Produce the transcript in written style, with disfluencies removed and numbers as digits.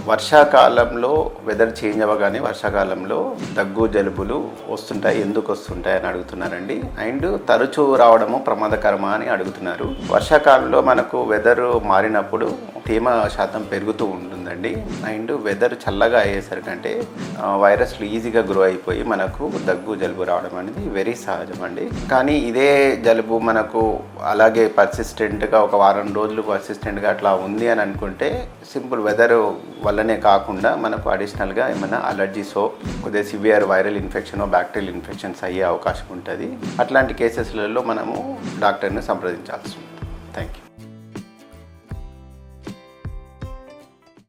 వర్షాకాలంలో weather change అవ్వగానే వర్షాకాలంలో దగ్గు జలుబులు వస్తుంటాయి, ఎందుకు వస్తుంటాయి అని అడుగుతున్నారండి. అండ్ తరచూ రావడము ప్రమాదకరమా అని అడుగుతున్నారు. వర్షాకాలంలో మనకు వెదర్ మారినప్పుడు తేమ శాతం పెరుగుతూ ఉంటుందండి. అండ్ వెదర్ చల్లగా అయ్యేసరికి అంటే వైరస్లు ఈజీగా గ్రో అయిపోయి మనకు దగ్గు జలుబు రావడం అనేది వెరీ సహజం అండి. కానీ ఇదే జలుబు మనకు అలాగే పర్సిస్టెంట్గా ఒక వారం రోజులు పర్సిస్టెంట్గా అట్లా ఉంది అని అనుకుంటే సింపుల్ వెదర్ వల్లనే కాకుండా మనకు అడిషనల్గా ఏమైనా అలర్జీసో కొద్దిగా సివియర్ వైరల్ ఇన్ఫెక్షనో బ్యాక్టీరియల్ ఇన్ఫెక్షన్స్ అయ్యే అవకాశం ఉంటుంది. అట్లాంటి కేసెస్లలో మనము డాక్టర్ని సంప్రదించాల్సి ఉంటుంది. Thank you.